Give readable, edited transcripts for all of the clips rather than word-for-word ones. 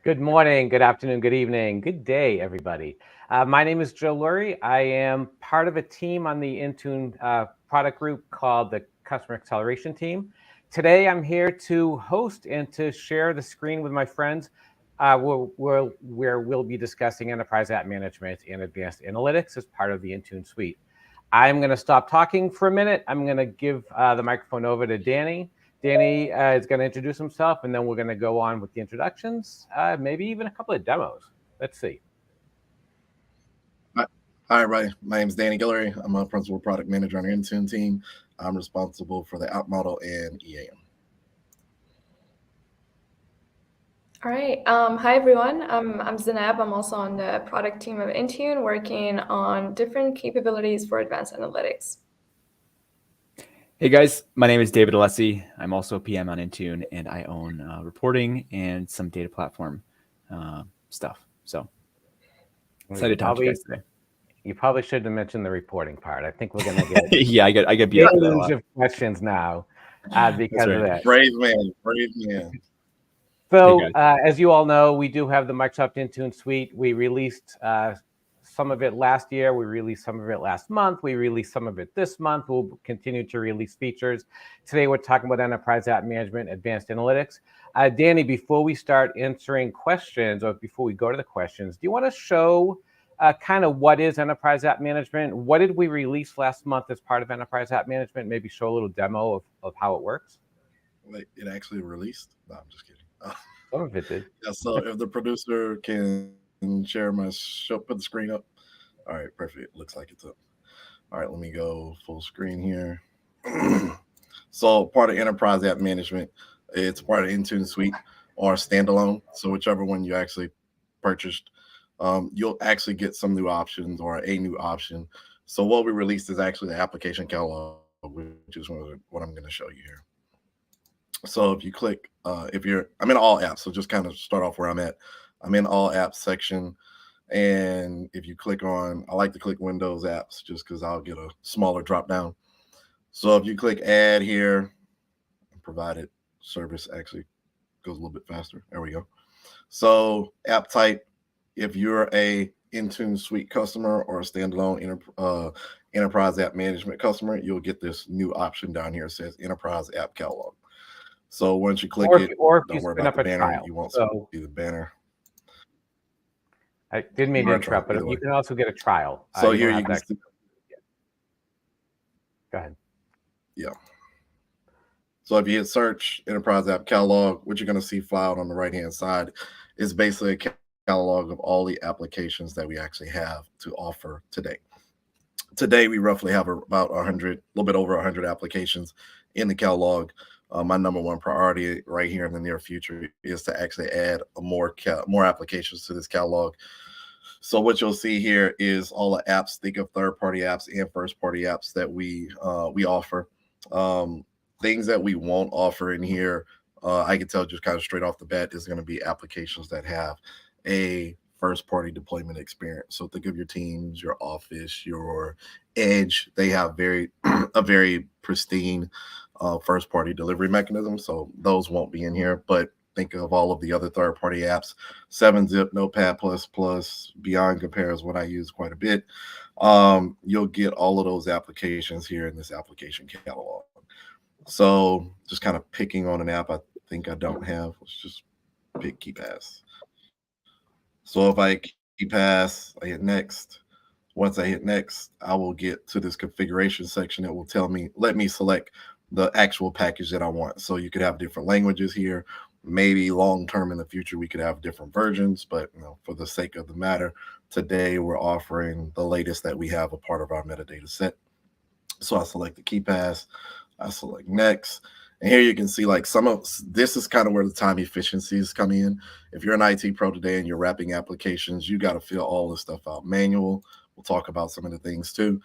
Good morning, good afternoon, good evening, good day, everybody. My name is Joe Lurie. I am part of a team on the Intune product group called the Customer Acceleration Team. Today, I'm here to host and to share the screen with my friends where we'll be discussing Enterprise App Management and Advanced Analytics as part of the Intune Suite. I'm going to stop talking for a minute. I'm going to give the microphone over to Danny. Danny is going to introduce himself, and then we're going to go on with the introductions, maybe even a couple of demos. Let's see. Hi, everybody. My name is Danny Guillory. I'm a principal product manager on the Intune team. I'm responsible for the app model and EAM. All right. Hi, everyone. I'm Zainab. I'm also on the product team of Intune, working on different capabilities for advanced analytics. Hey guys, my name is David Alessi. I'm also a PM on Intune, and I own reporting and some data platform stuff. So excited to talk to you guys today. You probably should have mentioned the reporting part. I think we're going to get yeah, I get beat up millions of questions now because of that. Brave man. So as you all know, we do have the Microsoft Intune Suite. We released some of it last year. We released some of it last month. We released some of it this month. We'll continue to release features. Today, we're talking about Enterprise App Management, Advanced Analytics. Danny, before we start answering questions, or before we go to the questions, do you want to show kind of what is Enterprise App Management? What did we release last month as part of Enterprise App Management? Maybe show a little demo of how it works. Wait, it actually released? No, I'm just kidding. Some of it did. Yeah, so if the producer can share my show, put the screen up. All right, perfect. It looks like it's up. All right, let me go full screen here. So part of Enterprise App Management, it's part of Intune Suite or standalone. So whichever one you actually purchased, you'll actually get some new options or a new option. So what we released is actually the application catalog, which is what I'm going to show you here. So if you click, I'm in all apps. So just kind of start off where I'm at. I'm in all apps section. And if you click on, I like to click Windows apps just because I'll get a smaller drop down. So if you click add here, provided service actually goes a little bit faster. There we go. So app type, if you're a Intune Suite customer or a standalone Enterprise App Management customer, you'll get this new option down here. It says Enterprise App Catalog. So once you click it, don't worry about the banner. You won't see the banner. I didn't mean to interrupt, but you can also get a trial. So here you can see. Go ahead. Yeah. So if you hit search Enterprise App Catalog, what you're going to see filed on the right-hand side is basically a catalog of all the applications that we actually have to offer today. Today, we roughly have about 100, a little bit over 100 applications in the catalog. My number one priority right here in the near future is to actually add more applications to this catalog. So what you'll see here is all the apps. Think of third-party apps and first-party apps that we offer. Things that we won't offer in here, I can tell just kind of straight off the bat, is going to be applications that have a first-party deployment experience. So think of your Teams, your Office, your Edge. They have a very pristine first-party delivery mechanism. So those won't be in here. But think of all of the other third-party apps. 7-Zip, Notepad++, Beyond Compare is what I use quite a bit. You'll get all of those applications here in this application catalog. So just kind of picking on an app I think I don't have. Let's just pick KeyPass. So if I KeyPass, I hit next. Once I hit next, I will get to this configuration section that will let me select the actual package that I want. So you could have different languages here. Maybe long-term in the future, we could have different versions, but for the sake of the matter, today we're offering the latest that we have a part of our metadata set. So I select the KeyPass, I select next, and here you can see like some of this is kind of where the time efficiencies come in. If you're an IT pro today and you're wrapping applications, you got to fill all this stuff out manual. We'll talk about some of the things too.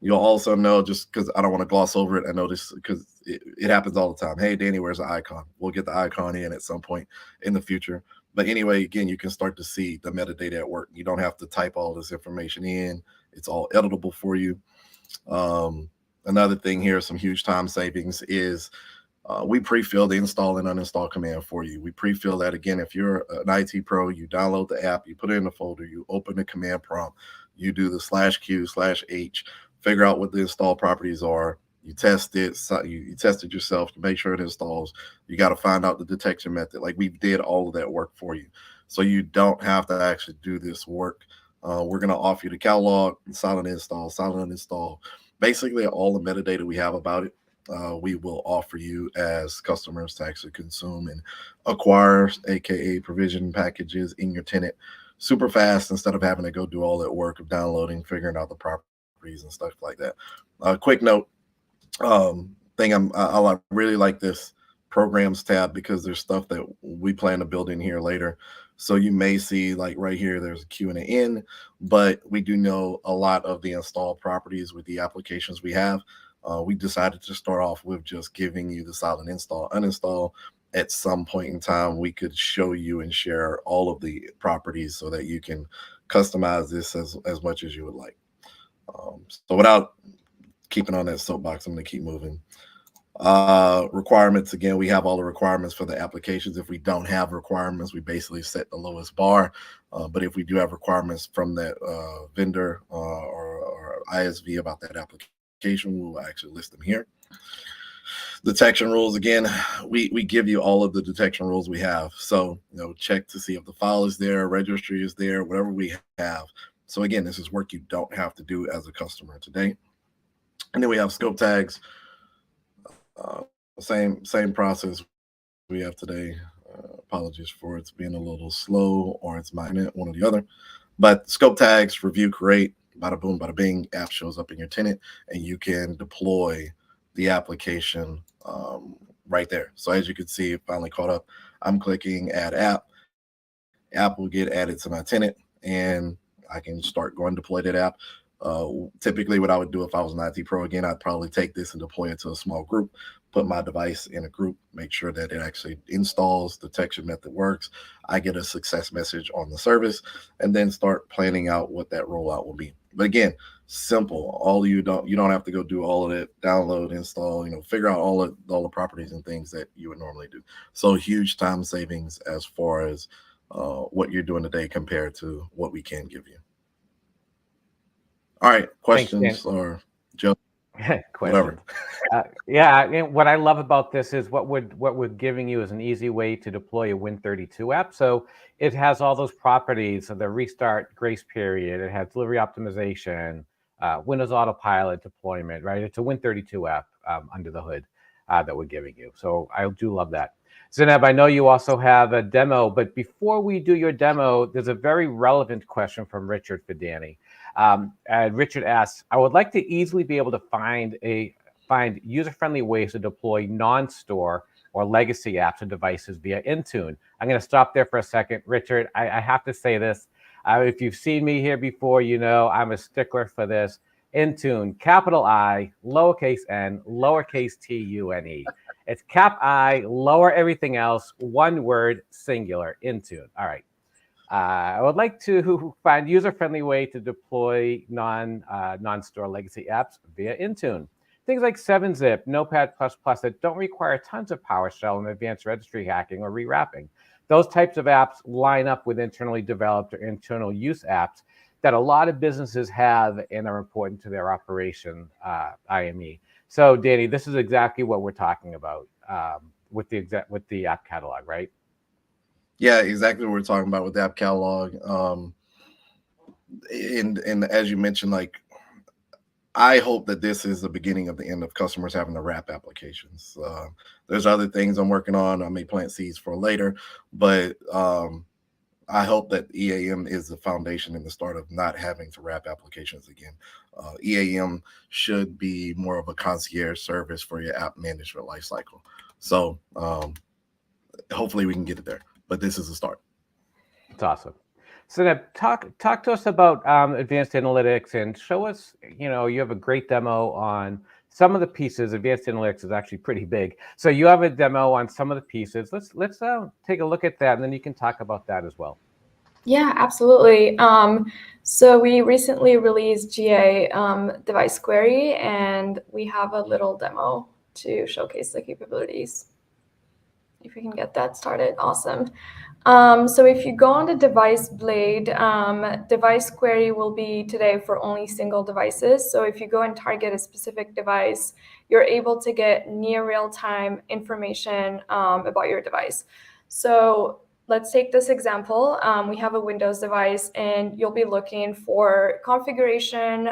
You'll also know, just because I don't want to gloss over it, I know this because it happens all the time. Hey, Danny, where's the icon? We'll get the icon in at some point in the future. But anyway, again, you can start to see the metadata at work. You don't have to type all this information in. It's all editable for you. Another thing here, some huge time savings is We pre-fill the install and uninstall command for you. We pre-fill that. Again, if you're an IT pro, you download the app, you put it in the folder, you open the command prompt, you do the /Q/H, figure out what the install properties are, you test it, you test it yourself to make sure it installs. You got to find out the detection method. Like, we did all of that work for you. So you don't have to actually do this work. We're going to offer you the catalog, silent uninstall, basically all the metadata we have about it. We will offer you as customers to actually consume and acquire, aka provision packages in your tenant super fast, instead of having to go do all that work of downloading, figuring out the properties and stuff like that. Quick note, I really like this programs tab, because there's stuff that we plan to build in here later. So you may see, like right here, there's a Q and an N, but we do know a lot of the install properties with the applications we have. We decided to start off with just giving you the silent install, uninstall. At some point in time, we could show you and share all of the properties so that you can customize this as much as you would like. So without keeping on that soapbox, I'm going to keep moving. Requirements, again, we have all the requirements for the applications. If we don't have requirements, we basically set the lowest bar. But if we do have requirements from that vendor or ISV about that application, we'll actually list them here. Detection rules, again, we give you all of the detection rules we have. So, check to see if the file is there, registry is there, whatever we have. So again, this is work you don't have to do as a customer today. And then we have scope tags. Same process we have today. Apologies for it's being a little slow, or it's my internet, one or the other. But scope tags, review, create, bada boom, bada bing, app shows up in your tenant, and you can deploy the application right there. So as you can see, it finally caught up. I'm clicking add app. App will get added to my tenant, and I can start going to deploy that app. Typically what I would do if I was an IT pro, again, I'd probably take this and deploy it to a small group, put my device in a group, make sure that it actually installs, detection method works, I get a success message on the service, and then start planning out what that rollout will be. But again, simple. You don't have to go do all of it, download, install, figure out all the properties and things that you would normally do. So huge time savings as far as what you're doing today compared to what we can give you. All right, questions or Joe? Question. Yeah, and what I love about this is what we're giving you is an easy way to deploy a Win32 app. So it has all those properties of the restart grace period. It has delivery optimization, Windows Autopilot deployment, right? It's a Win32 app under the hood that we're giving you. So I do love that. Zainab, I know you also have a demo, but before we do your demo, there's a very relevant question from Richard for Danny. And Richard asks, I would like to easily be able to find user-friendly ways to deploy non-store or legacy apps and devices via Intune. I'm going to stop there for a second. Richard, I have to say this. If you've seen me here before, I'm a stickler for this. Intune, capital I, lowercase n, lowercase t-u-n-e. It's cap I, lower everything else, one word, singular, Intune. All right. I would like to find user-friendly way to deploy non-store legacy apps via Intune. Things like 7-zip, Notepad++ that don't require tons of PowerShell and advanced registry hacking or rewrapping. Those types of apps line up with internally developed or internal use apps that a lot of businesses have and are important to their operation, IME. So, Danny, this is exactly what we're talking about with the app catalog, right? Yeah, exactly what we're talking about with the app catalog. And as you mentioned, I hope that this is the beginning of the end of customers having to wrap applications. There's other things I'm working on. I may plant seeds for later, but I hope that EAM is the foundation and the start of not having to wrap applications again. EAM should be more of a concierge service for your app management lifecycle. So hopefully we can get it there, but this is a start. It's awesome. So now talk to us about advanced analytics and show us, you have a great demo on some of the pieces. Advanced analytics is actually pretty big. So you have a demo on some of the pieces. Let's take a look at that, and then you can talk about that as well. Yeah, absolutely. So we recently released GA device query, and we have a little demo to showcase the capabilities. If we can get that started, awesome. So if you go on the device blade, device query will be today for only single devices. So if you go and target a specific device, you're able to get near real-time information about your device. So let's take this example. We have a Windows device, and you'll be looking for configuration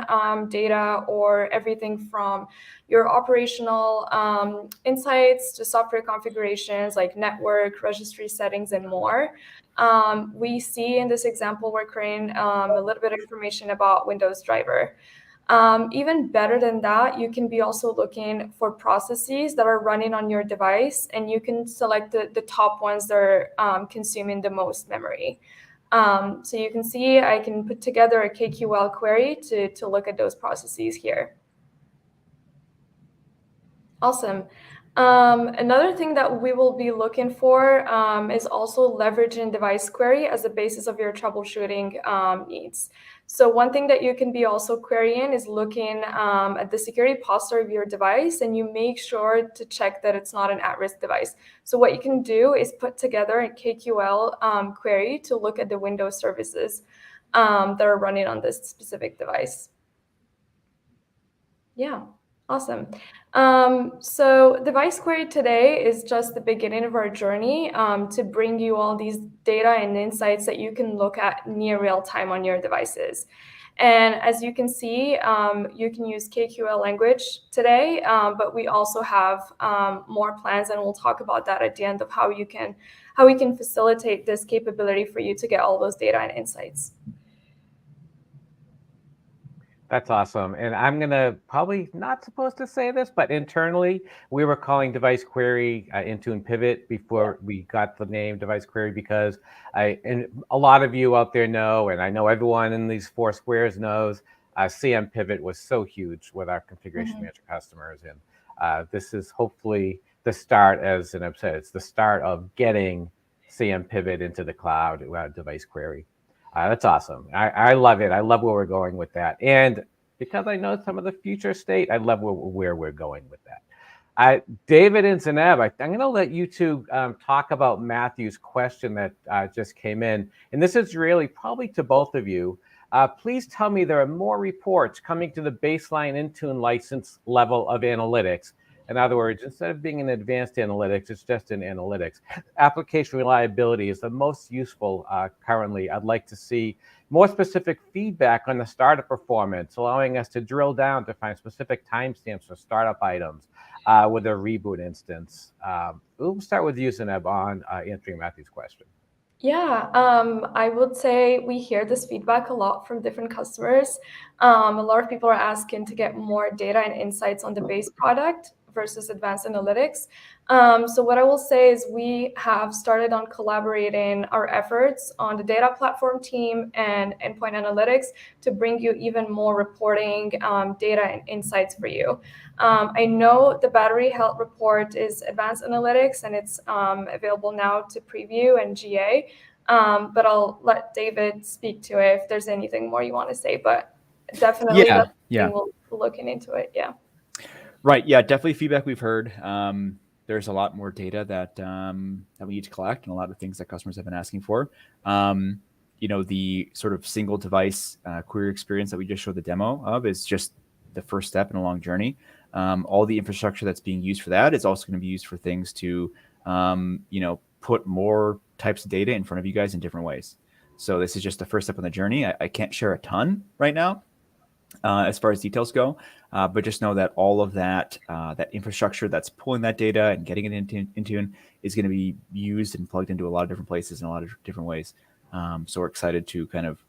data, or everything from your operational insights to software configurations like network, registry settings, and more. We see in this example we're creating a little bit of information about Windows driver. Even better than that, you can be also looking for processes that are running on your device, and you can select the top ones that are consuming the most memory. So you can see I can put together a KQL query to look at those processes here. Awesome. Another thing that we will be looking for is also leveraging device query as the basis of your troubleshooting needs. So one thing that you can be also querying is looking at the security posture of your device, and you make sure to check that it's not an at-risk device. So what you can do is put together a KQL query to look at the Windows services that are running on this specific device. Yeah. Awesome. So device query today is just the beginning of our journey to bring you all these data and insights that you can look at near real time on your devices. And as you can see, you can use KQL language today, but we also have more plans, and we'll talk about that at the end of how we can facilitate this capability for you to get all those data and insights. That's awesome. And I'm going to probably not supposed to say this, but internally, we were calling device query Intune Pivot before we got the name device query, because and a lot of you out there know, and I know everyone in these four squares knows, CM Pivot was so huge with our configuration manager customers. And this is hopefully the start, as I've said, it's the start of getting CM Pivot into the cloud device query. That's awesome. I love it. I love where we're going with that. And because I know some of the future state, I love where we're going with that. David and Zeneb, I'm going to let you two talk about Matthew's question that just came in. And this is really probably to both of you. Please tell me there are more reports coming to the baseline Intune license level of analytics. In other words, instead of being an advanced analytics, it's just an analytics. Application reliability is the most useful currently. I'd like to see more specific feedback on the startup performance, allowing us to drill down to find specific timestamps for startup items with a reboot instance. We'll start with you, Zeneb, on answering Matthew's question. Yeah, I would say we hear this feedback a lot from different customers. A lot of people are asking to get more data and insights on the base product versus advanced analytics. So what I will say is we have started on collaborating our efforts on the data platform team and endpoint analytics to bring you even more reporting data and insights for you. I know the battery health report is advanced analytics, and it's available now to preview and GA, but I'll let David speak to it if there's anything more you want to say, but definitely we'll be looking into it. Yeah. Right. Yeah, definitely feedback we've heard. There's a lot more data that we need to collect, and a lot of things that customers have been asking for. The sort of single device query experience that we just showed the demo of is just the first step in a long journey. All the infrastructure that's being used for that is also going to be used for things to, put more types of data in front of you guys in different ways. So this is just the first step on the journey. I can't share a ton right now as far as details go, but just know that all of that infrastructure that's pulling that data and getting it into Intune is going to be used and plugged into a lot of different places in a lot of different ways. So we're excited to kind of,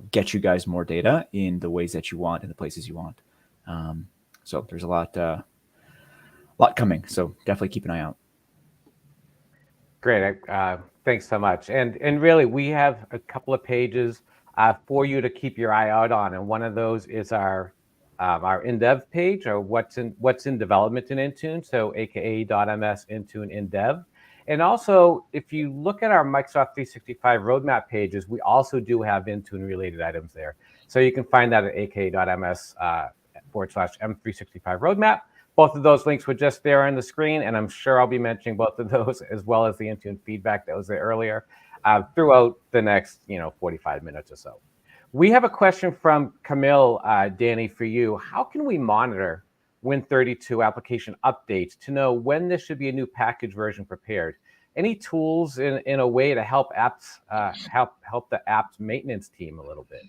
get you guys more data in the ways that you want and the places you want. So there's a lot coming. So definitely keep an eye out. Great. Thanks so much. And really, we have a couple of pages for you to keep your eye out on, and one of those is our in-dev page, or what's in development in Intune, so aka.ms Intune in dev. And also, if you look at our Microsoft 365 roadmap pages, we also do have Intune related items there. So you can find that at aka.ms /M365 roadmap. Both of those links were just there on the screen, and I'm sure I'll be mentioning both of those as well as the Intune feedback that was there earlier throughout the next 45 minutes or so. We have a question from Camille, Danny, for you. How can we monitor Win32 application updates to know when there should be a new package version prepared? Any tools in a way to help apps help the app's maintenance team a little bit?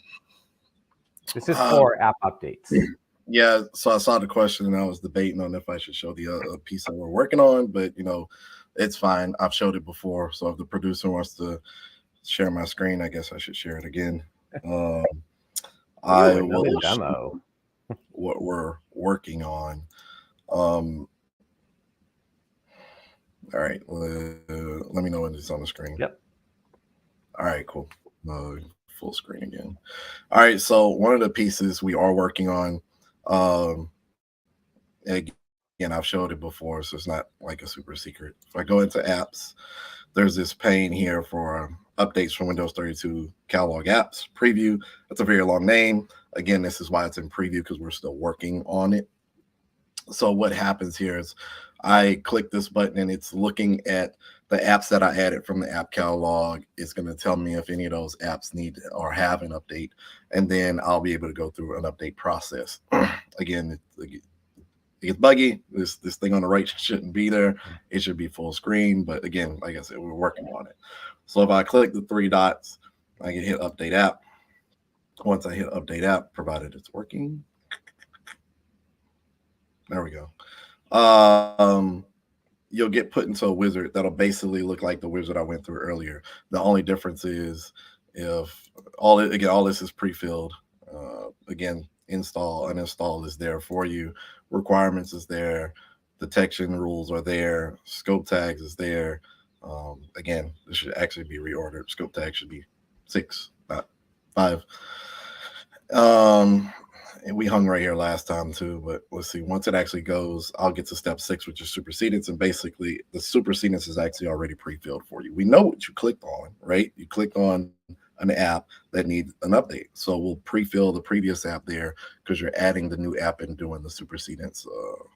This is for app updates. Yeah, so I saw the question and I was debating on if I should show the piece that we're working on, but it's fine. I've showed it before, so if the producer wants to share my screen, I guess I should share it again. I will demo what we're working on. All right, let me know when it's on the screen. Yep. All right, cool. Full screen again. All right, so one of the pieces we are working on, again, I've showed it before, so it's not like a super secret. If I go into apps, there's this pane here for updates from Windows 32 catalog apps preview. That's a very long name. Again, this is why it's in preview, because we're still working on it. So what happens here is I click this button and it's looking at the apps that I added from the app catalog. It's going to tell me if any of those apps need or have an update, and then I'll be able to go through an update process. Again, it gets buggy. This thing on the right shouldn't be there. It should be full screen, but again, like I said, we're working on it. So if I click the three dots, I can hit update app. Once I hit update app, provided it's working, there we go. You'll get put into a wizard that'll basically look like the wizard I went through earlier. The only difference is if all this is pre-filled. Again, install, uninstall is there for you. Requirements is there. Detection rules are there. Scope tags is there. Again, this should actually be reordered. Scope tag should be 6, not 5. And we hung right here last time too, but let's see. Once it actually goes, I'll get to step 6, which is supersedence. And basically the supersedence is actually already pre-filled for you. We know what you clicked on, right? You clicked on an app that needs an update. So we'll pre-fill the previous app there because you're adding the new app and doing the supersedence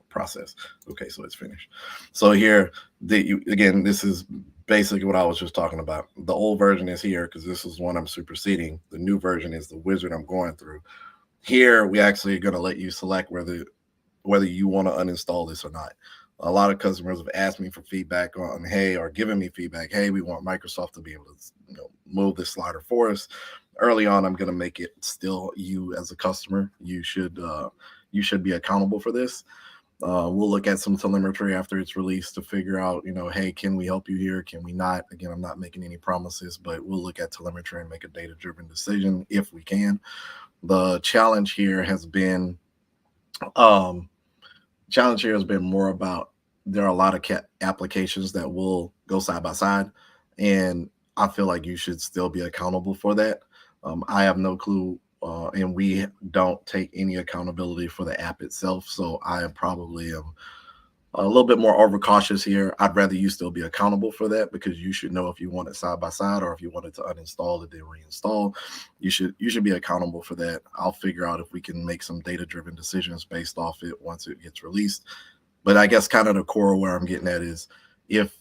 process. Okay, so it's finished. So here, again, this is basically what I was just talking about. The old version is here because this is one I'm superseding. The new version is the wizard I'm going through. Here, we actually are going to let you select whether you want to uninstall this or not. A lot of customers have asked me for feedback on, hey, or given me feedback, hey, we want Microsoft to be able to move this slider for us. Early on, I'm going to make it still you as a customer. You should be accountable for this. We'll look at some telemetry after it's released to figure out, hey, can we help you here? Can we not? Again, I'm not making any promises, but we'll look at telemetry and make a data-driven decision if we can. The challenge here has been more about there are a lot of applications that will go side by side, and I feel like you should still be accountable for that. I have no clue, and we don't take any accountability for the app itself, so I probably am a little bit more overcautious here. I'd rather you still be accountable for that because you should know if you want it side by side or if you wanted to uninstall it then reinstall. You should be accountable for that. I'll figure out if we can make some data-driven decisions based off it once it gets released. But I guess kind of the core where I'm getting at is if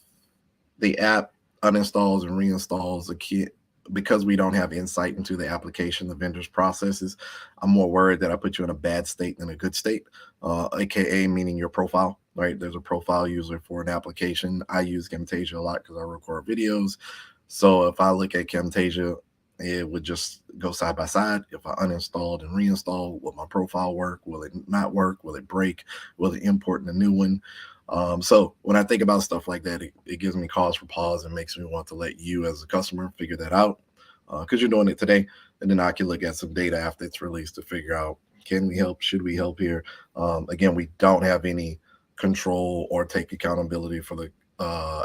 the app uninstalls and reinstalls a kit, because we don't have insight into the application, the vendor's processes, I'm more worried that I put you in a bad state than a good state, AKA meaning your profile, right? There's a profile user for an application. I use Camtasia a lot because I record videos. So if I look at Camtasia, it would just go side by side. If I uninstalled and reinstalled, will my profile work? Will it not work? Will it break? Will it import in a new one? So when I think about stuff like that, it gives me cause for pause and makes me want to let you as a customer figure that out because you're doing it today. And then I can look at some data after it's released to figure out, can we help? Should we help here? Again, we don't have any control or take accountability for the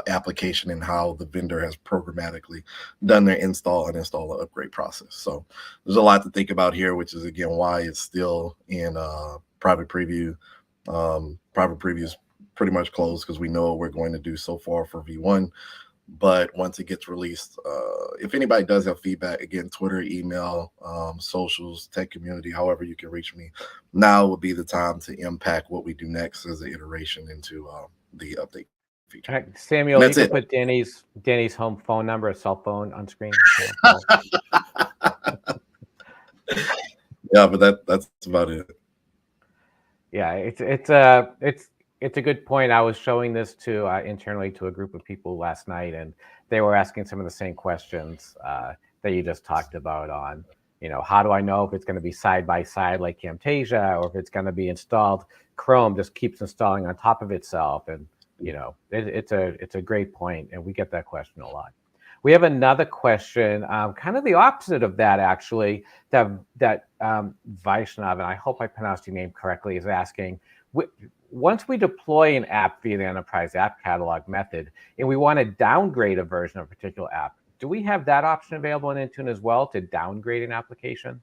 application and how the vendor has programmatically done their install, uninstall, or upgrade process. So there's a lot to think about here, which is, again, why it's still in private preview. Private preview is pretty much closed because we know what we're going to do so far for V1. But once it gets released, if anybody does have feedback, again, Twitter, email, socials, tech community, however you can reach me, now would be the time to impact what we do next as an iteration into the update feature. Samuel, you That's can it. put Danny's home phone number, a cell phone on screen. Yeah, but that's about it. Yeah, it's a good point. I was showing this to internally to a group of people last night, and they were asking some of the same questions that you just talked about on, how do I know if it's going to be side by side like Camtasia, or if it's going to be installed, Chrome just keeps installing on top of itself. And, it's a great point, and we get that question a lot. We have another question, kind of the opposite of that, actually, that Vaishnav, and I hope I pronounced your name correctly, is asking, once we deploy an app via the Enterprise App Catalog method, and we want to downgrade a version of a particular app, do we have that option available in Intune as well to downgrade an application?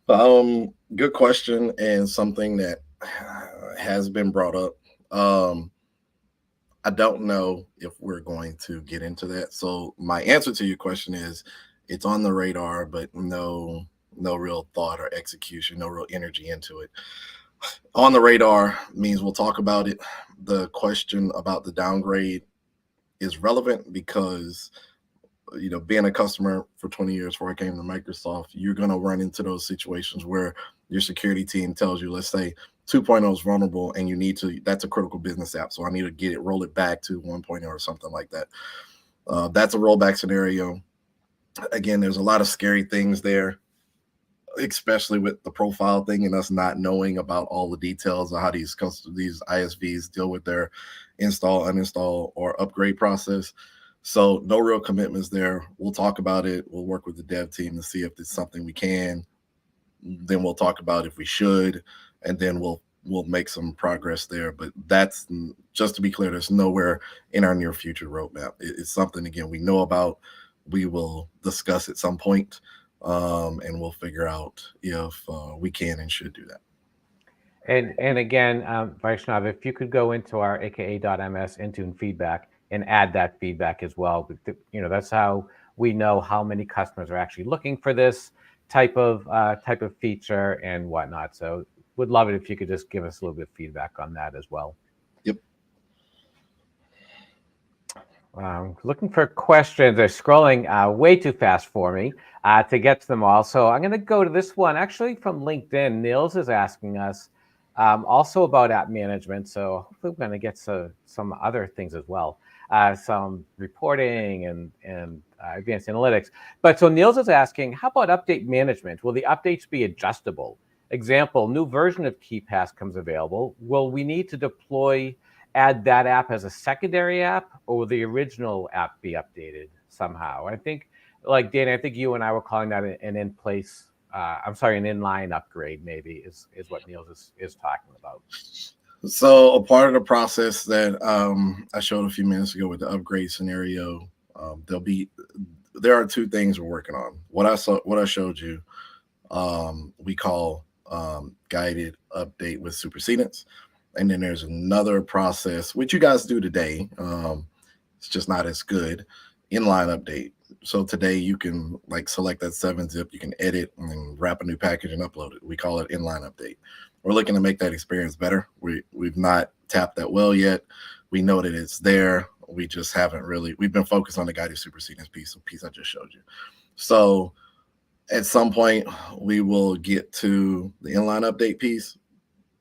Good question, and something that has been brought up. I don't know if we're going to get into that. So my answer to your question is it's on the radar, but no real thought or execution, no real energy into it. On the radar means we'll talk about it. The question about the downgrade is relevant because, being a customer for 20 years before I came to Microsoft, you're going to run into those situations where your security team tells you, let's say 2.0 is vulnerable and you need to, that's a critical business app. So I need to roll it back to 1.0 or something like that. That's a rollback scenario. Again, there's a lot of scary things there, especially with the profile thing and us not knowing about all the details of how these ISVs deal with their install, uninstall, or upgrade process. So no real commitments there. We'll talk about it. We'll work with the dev team to see if it's something we can. Then we'll talk about if we should, and then we'll make some progress there. But that's, just to be clear, there's nowhere in our near future roadmap. It's something, again, we know about. We will discuss at some point, and we'll figure out if we can and should do that. And again, Vaishnav, if you could go into our aka.ms Intune feedback and add that feedback as well. That's how we know how many customers are actually looking for this type of feature and whatnot. So would love it if you could just give us a little bit of feedback on that as well. Yep. Looking for questions. They're scrolling way too fast for me to get to them all. So I'm going to go to this one, actually from LinkedIn. Niels is asking us also about app management. So hopefully we're going to get some other things as well. Some reporting and advanced analytics. But so Niels is asking, how about update management? Will the updates be adjustable? Example, new version of KeyPass comes available. Will we need to add that app as a secondary app, or will the original app be updated somehow? I think, like Danny, I think you and I were calling that an in-place, an inline upgrade maybe is what Niels is talking about. So a part of the process that I showed a few minutes ago with the upgrade scenario, there are two things we're working on. What I showed you, we call guided update with Supersedence. And then there's another process, which you guys do today. It's just not as good, inline update. So today you can select that 7-zip, you can edit and wrap a new package and upload it. We call it inline update. We're looking to make that experience better. We've not tapped that well yet. We know that it's there. We just haven't really, we've been focused on the guided Supersedence piece I just showed you. So at some point we will get to the inline update piece.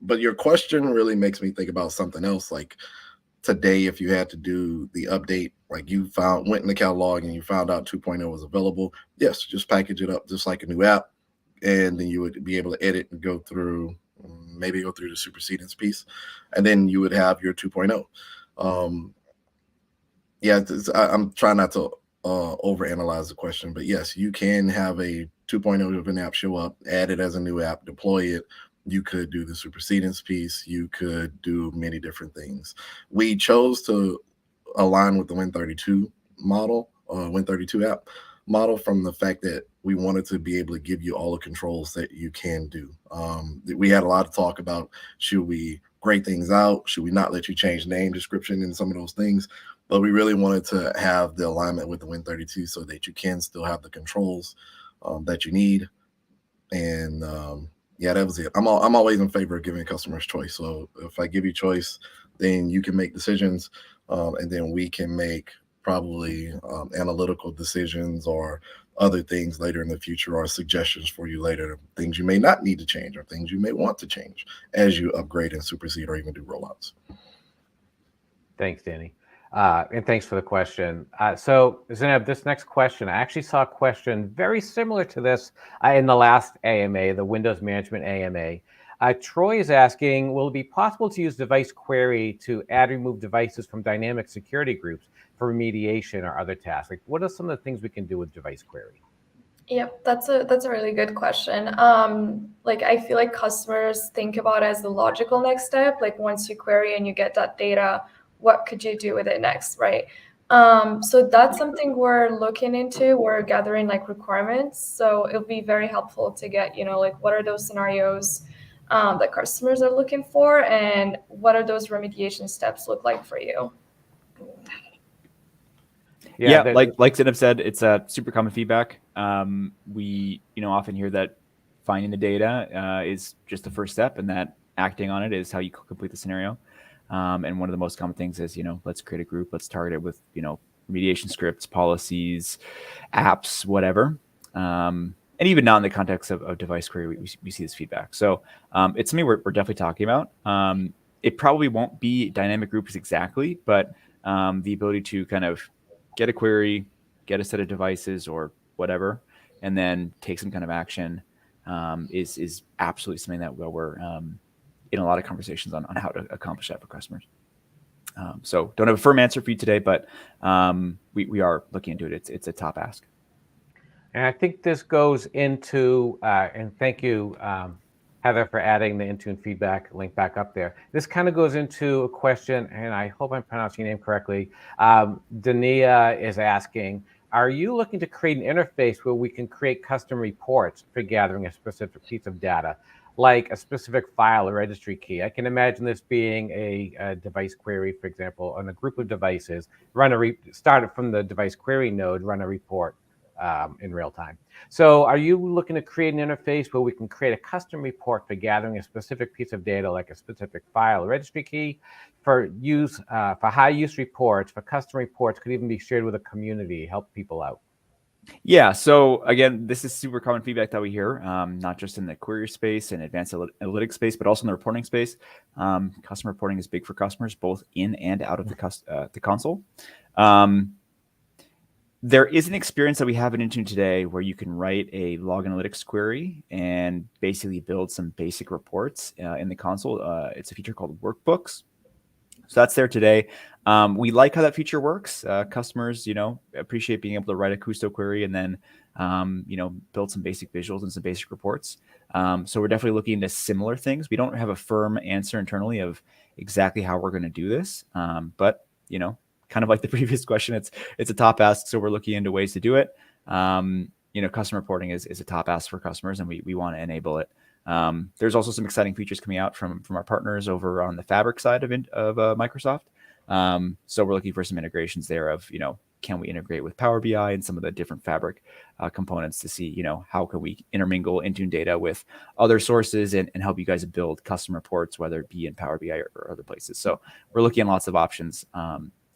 But your question really makes me think about something else. Like today, if you had to do the update, like you went in the catalog and you found out 2.0 was available, yes, just package it up just like a new app. And then you would be able to edit and maybe go through the Supersedence piece. And then you would have your 2.0. I'm trying not to overanalyze the question, but yes, you can have a 2.0 of an app show up, add it as a new app, deploy it. You could do the Supersedence piece. You could do many different things. We chose to align with the Win32 model, Win32 app model, from the fact that we wanted to be able to give you all the controls that you can do. We had a lot of talk about, should we grade things out? Should we not let you change name description and some of those things? but we really wanted to have the alignment with the Win32 so that you can still have the controls that you need. And yeah, that was it. I'm always in favor of giving customers choice. So if I give you choice, then you can make decisions, and then we can make probably analytical decisions or other things later in the future, or suggestions for you later, things you may not need to change or things you may want to change as you upgrade and supersede or even do rollouts. Thanks, Danny. And thanks for the question. So Zainab, this next question, I actually saw a question very similar to this in the last AMA, the Windows Management AMA. Troy is asking, will it be possible to use device query to add remove devices from dynamic security groups for remediation or other tasks? Like, what are some of the things we can do with device query? Yep, that's a really good question. Like, I feel like customers think about it as the logical next step. Like, once you query and you get that data, what could you do with it next, right? So that's something we're looking into. We're gathering like requirements. So it'll be very helpful to get, like, what are those scenarios that customers are looking for, and what are those remediation steps look like for you? Yeah, like Zainab said, it's a super common feedback. We often hear that finding the data is just the first step, and that acting on it is how you complete the scenario. And one of the most common things is, let's create a group, let's target it with, remediation scripts, policies, apps, whatever. And even now in the context of device query, we see this feedback. So it's something we're definitely talking about. It probably won't be dynamic groups exactly, but the ability to kind of get a query, get a set of devices or whatever, and then take some kind of action is absolutely something that we're in a lot of conversations on how to accomplish that for customers. So don't have a firm answer for you today, but we are looking into it. It's a top ask. And I think this goes into, and thank you, Heather, for adding the Intune feedback link back up there. This kind of goes into a question, and I hope I'm pronouncing your name correctly. Dania is asking, are you looking to create an interface where we can create custom reports for gathering a specific piece of data, like a specific file or registry key? I can imagine this being a device query, for example, on a group of devices, start it from the device query node, run a report in real time. So are you looking to create an interface where we can create a custom report for gathering a specific piece of data, like a specific file or registry key, for use for high use reports, for custom reports, could even be shared with a community, help people out? Yeah. So again, this is super common feedback that we hear, not just in the query space and advanced analytics space, but also in the reporting space. Custom reporting is big for customers, both in and out of the console. There is an experience that we have in Intune today where you can write a log analytics query and basically build some basic reports in the console. It's a feature called workbooks. So that's there today. We like how that feature works. Customers, appreciate being able to write a Custo query and then, build some basic visuals and some basic reports. So we're definitely looking into similar things. We don't have a firm answer internally of exactly how we're going to do this. But, kind of like the previous question, it's a top ask. So we're looking into ways to do it. Custom reporting is a top ask for customers, and we want to enable it. There's also some exciting features coming out from our partners over on the Fabric side of Microsoft. So we're looking for some integrations there of, can we integrate with Power BI and some of the different Fabric components to see, how can we intermingle Intune data with other sources and help you guys build custom reports, whether it be in Power BI or other places. So we're looking at lots of options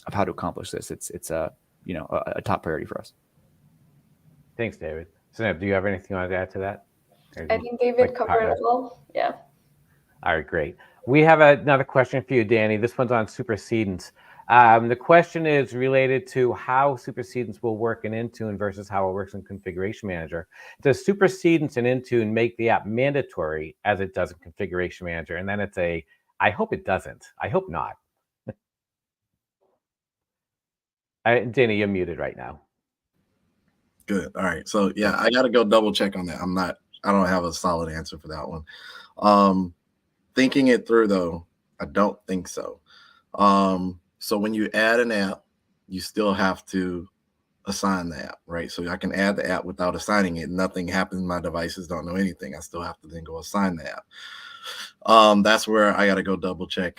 of how to accomplish this. It's a top priority for us. Thanks, David. Zainab, do you have anything you want to add to that? I think David covered it well. Yeah. All right, great. We have another question for you, Danny. This one's on Supersedence. The question is related to how Supersedence will work in Intune versus how it works in Configuration Manager. Does Supersedence in Intune make the app mandatory as it does in Configuration Manager? And then it's I hope it doesn't. I hope not. Danny, you're muted right now. Good. All right. So yeah, I got to go double check on that. I don't have a solid answer for that one. Thinking it through though, I don't think so. So when you add an app, you still have to assign the app, right? So I can add the app without assigning it. Nothing happens. My devices don't know anything. I still have to then go assign the app. That's where I got to go double check,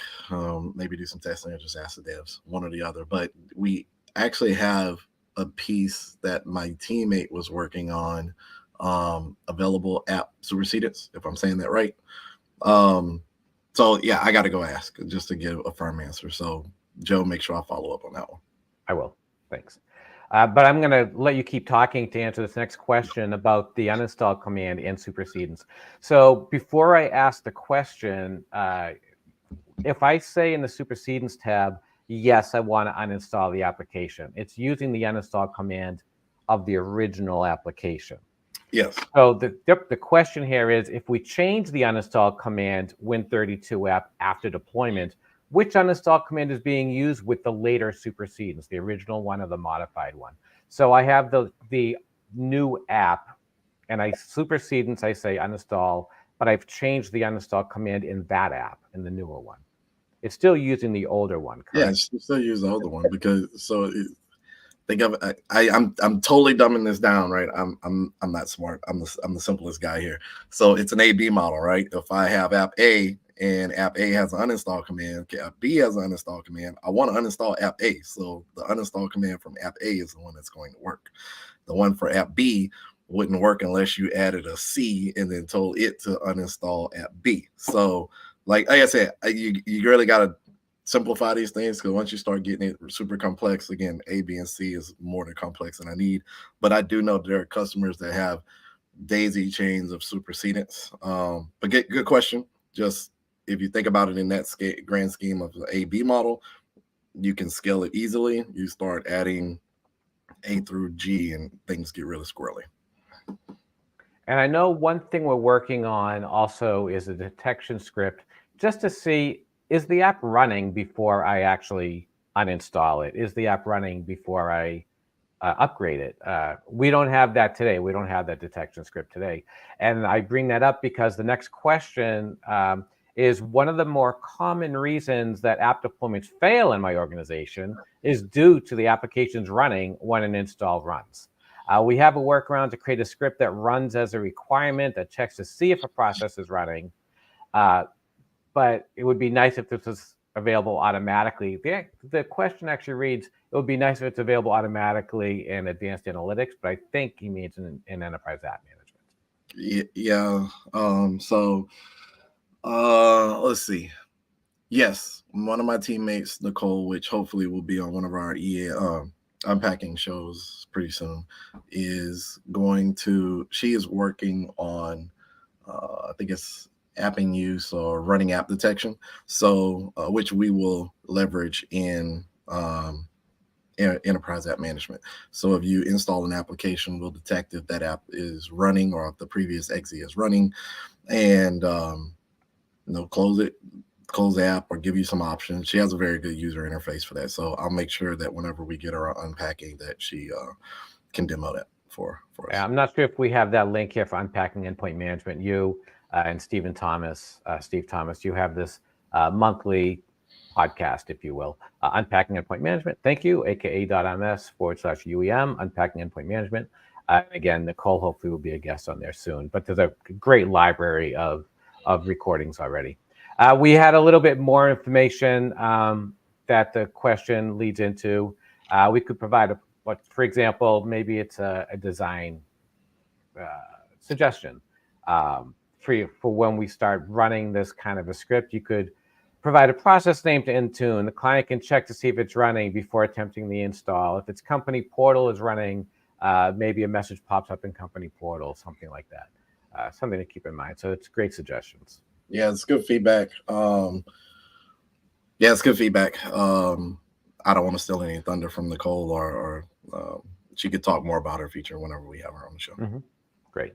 maybe do some testing or just ask the devs, one or the other. But we actually have a piece that my teammate was working on, available app Supersedence, if I'm saying that right. So yeah, I got to go ask just to give a firm answer. So Joe, make sure I follow up on that one. I will. Thanks. But I'm going to let you keep talking to answer this next question about the uninstall command and supersedence. So before I ask the question, if I say in the supersedence tab, yes, I want to uninstall the application, it's using the uninstall command of the original application. Yes. So the question here is, if we change the uninstall command Win32 app after deployment, which uninstall command is being used with the later supersedence, the original one or the modified one? So I have the new app, and I supersedence, I say uninstall, but I've changed the uninstall command in that app, in the newer one. It's still using the older one, correct? Yeah, it's still use the older one because think of it, I'm totally dumbing this down, right? I'm not smart. I'm the simplest guy here. So it's an A/B model, right? If I have app A and app A has an uninstall command, app B has an uninstall command, I want to uninstall app A. So the uninstall command from app A is the one that's going to work. The one for app B wouldn't work unless you added a C and then told it to uninstall app B. So like I said, you really got to simplify these things, because once you start getting it super complex, again, A, B, and C is more than complex than I need. But I do know there are customers that have daisy chains of supersedence. But good question. Just if you think about it in that grand scheme of the A/B model, you can scale it easily. You start adding A through G and things get really squirrely. And I know one thing we're working on also is a detection script, just to see, is the app running before I actually uninstall it? Is the app running before I upgrade it? We don't have that today. We don't have that detection script today. And I bring that up because the next question is, one of the more common reasons that app deployments fail in my organization is due to the applications running when an install runs. We have a workaround to create a script that runs as a requirement, that checks to see if a process is running. But it would be nice if this was available automatically. The question actually reads, it would be nice if it's available automatically in advanced analytics, but I think he means in enterprise app management. Yeah. Let's see. Yes, one of my teammates, Nicole, which hopefully will be on one of our EA unpacking shows pretty soon, she is working on, I think it's apping use or running app detection. So, which we will leverage in enterprise app management. So if you install an application, we'll detect if that app is running or if the previous exe is running, and close the app or give you some options. She has a very good user interface for that. So I'll make sure that whenever we get her unpacking, that she can demo that for us. Yeah, I'm not sure if we have that link here for unpacking endpoint management. You and Steve Thomas, you have this monthly podcast, if you will, unpacking endpoint management. Thank you, aka.ms/UEM, unpacking endpoint management. Again, Nicole hopefully will be a guest on there soon, but there's a great library of recordings already. We had a little bit more information that the question leads into. We could provide for example, maybe it's a design suggestion for when we start running this kind of a script. You could provide a process name to Intune. The client can check to see if it's running before attempting the install. If its company portal is running, maybe a message pops up in company portal, something like that. Something to keep in mind. So it's great suggestions. Yeah, it's good feedback. It's good feedback. I don't want to steal any thunder from Nicole, or she could talk more about her feature whenever we have her on the show. Mm-hmm. Great.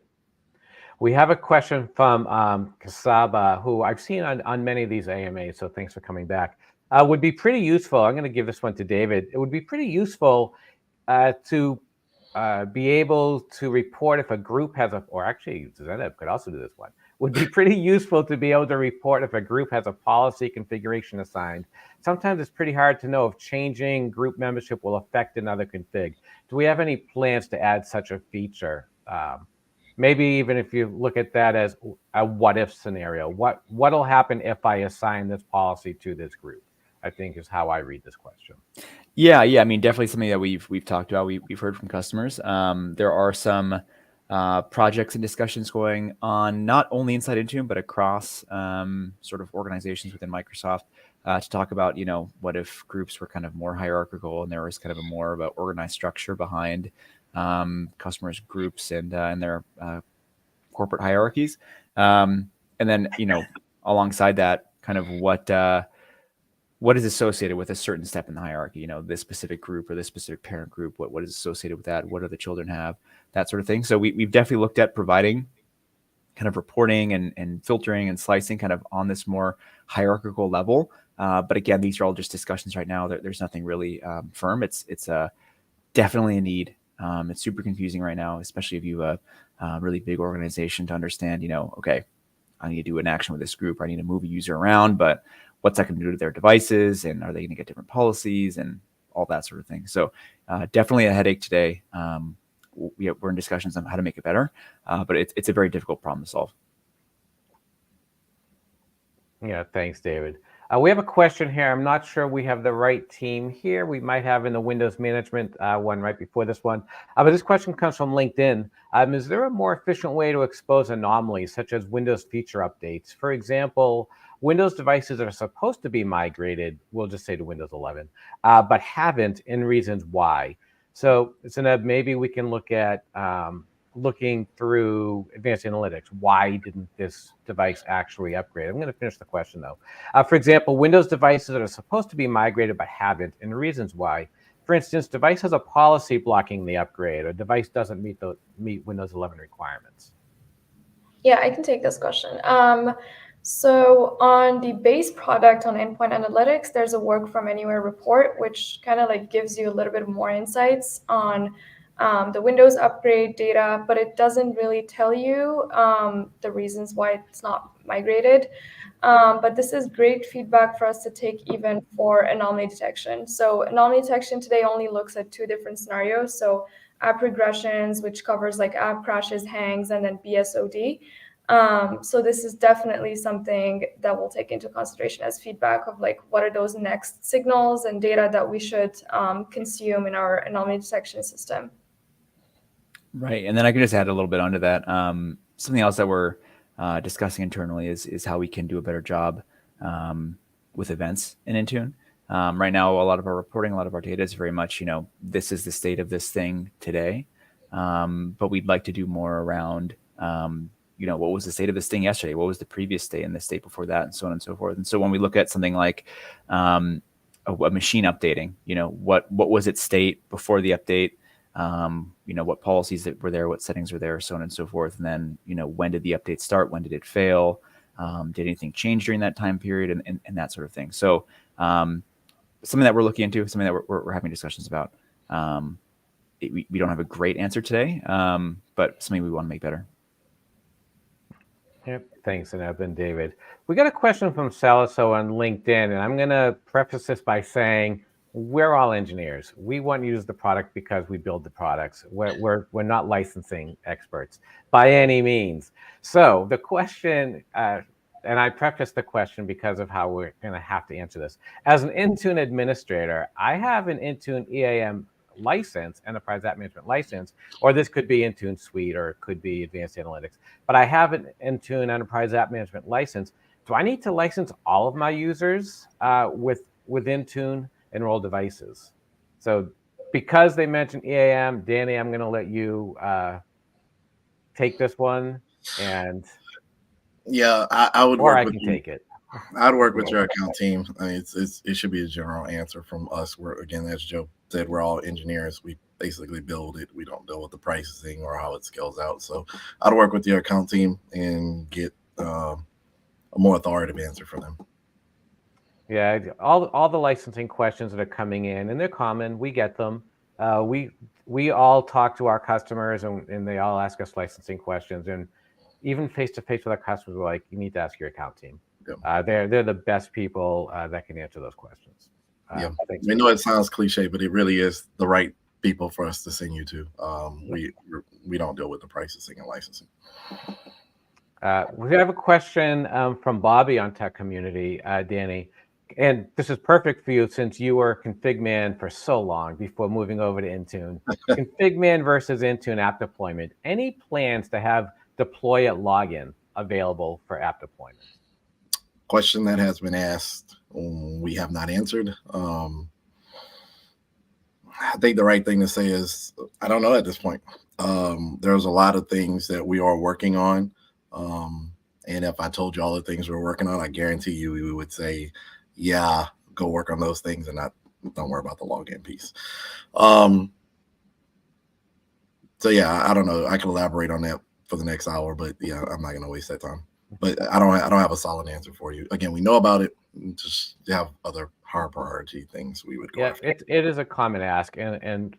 We have a question from Kasaba, who I've seen on many of these AMAs, so thanks for coming back. Would be pretty useful. I'm going to give this one to David. It would be pretty useful to be able to report if a group has or actually Zeneb could also do this one. Would be pretty useful to be able to report if a group has a policy configuration assigned. Sometimes it's pretty hard to know if changing group membership will affect another config. Do we have any plans to add such a feature? maybe even if you look at that as a what if scenario, what'll happen if I assign this policy to this group, I think is how I read this question. Yeah. I mean, definitely something that we've talked about. We've heard from customers. There are some projects and discussions going on, not only inside Intune, but across sort of organizations within Microsoft to talk about, what if groups were kind of more hierarchical and there was kind of a more of an organized structure behind customers' groups and their corporate hierarchies. And then, alongside that, kind of what is associated with a certain step in the hierarchy, this specific group or this specific parent group, what is associated with that? What do the children have? That sort of thing. So we've definitely looked at providing kind of reporting and filtering and slicing kind of on this more hierarchical level. But again, these are all just discussions right now. There's nothing really firm. It's definitely a need. It's super confusing right now, especially if you have a really big organization to understand, okay, I need to do an action with this group, or I need to move a user around, but what's that going to do to their devices, and are they going to get different policies and all that sort of thing. So definitely a headache today. We're in discussions on how to make it better, but it's a very difficult problem to solve. Yeah, thanks, David. We have a question here. I'm not sure we have the right team here. We might have in the Windows management one right before this one. But this question comes from LinkedIn. Is there a more efficient way to expose anomalies, such as Windows feature updates? For example, Windows devices that are supposed to be migrated, we'll just say to Windows 11, but haven't, and reasons why. So, Zineb, maybe we can look at looking through advanced analytics. Why didn't this device actually upgrade? I'm going to finish the question, though. For example, Windows devices that are supposed to be migrated but haven't, and reasons why. For instance, device has a policy blocking the upgrade, or device doesn't meet Windows 11 requirements. Yeah, I can take this question. So on the base product on Endpoint Analytics, there's a work from anywhere report, which kind of like gives you a little bit more insights on the Windows upgrade data, but it doesn't really tell you the reasons why it's not migrated. But this is great feedback for us to take even for anomaly detection. So anomaly detection today only looks at two different scenarios. So app regressions, which covers like app crashes, hangs, and then BSOD. So this is definitely something that we'll take into consideration as feedback of like, what are those next signals and data that we should consume in our anomaly detection system. Right. And then I can just add a little bit onto that. Something else that we're discussing internally is how we can do a better job with events in Intune. Right now, a lot of our reporting, a lot of our data is very much, this is the state of this thing today. But we'd like to do more around, what was the state of this thing yesterday? What was the previous state and the state before that, and so on and so forth. And so when we look at something like a machine updating, what was its state before the update? What policies that were there, what settings were there, so on and so forth. And then, when did the update start? When did it fail? Did anything change during that time period, and that sort of thing. So something that we're looking into, something that we're having discussions about. We don't have a great answer today, but something we want to make better. Yep. Thanks, Zineb and David. We got a question from Saliso on LinkedIn, and I'm going to preface this by saying we're all engineers. We want to use the product because we build the products. We're not licensing experts by any means. So the question, and I preface the question because of how we're going to have to answer this. As an Intune administrator, I have an Intune EAM license, Enterprise App Management license, or this could be Intune Suite, or it could be Advanced Analytics. But I have an Intune Enterprise App Management license. Do I need to license all of my users with Intune enrolled devices? So because they mentioned EAM, Danny, I'm going to let you take this one. And yeah, I would work with you. Take it. I'd work with your account team. I mean, it should be a general answer from us. We're, again, as Joe said, we're all engineers. We basically build it. We don't deal with the pricing or how it scales out. So I'd work with your account team and get a more authoritative answer for them. Yeah, all the licensing questions that are coming in, and they're common. We get them. We all talk to our customers, and they all ask us licensing questions. And even face to face with our customers, we're like, you need to ask your account team. Yep. They're the best people that can answer those questions. Yeah, we know it sounds cliche, but it really is the right people for us to send you to. We don't deal with the pricing and licensing. We have a question from Bobby on Tech Community, Danny, and this is perfect for you since you were ConfigMan for so long before moving over to Intune. ConfigMan versus Intune app deployment. Any plans to have deploy at Logon available for app deployment? Question that has been asked, we have not answered. I think the right thing to say is, I don't know at this point. There's a lot of things that we are working on. And if I told you all the things we're working on, I guarantee you we would say, yeah, go work on those things and don't worry about the login piece. So yeah, I don't know. I can elaborate on that for the next hour, but yeah, I'm not going to waste that time. But I don't have a solid answer for you. Again, we know about it. Just have other higher priority things we would go after. It is a common ask, and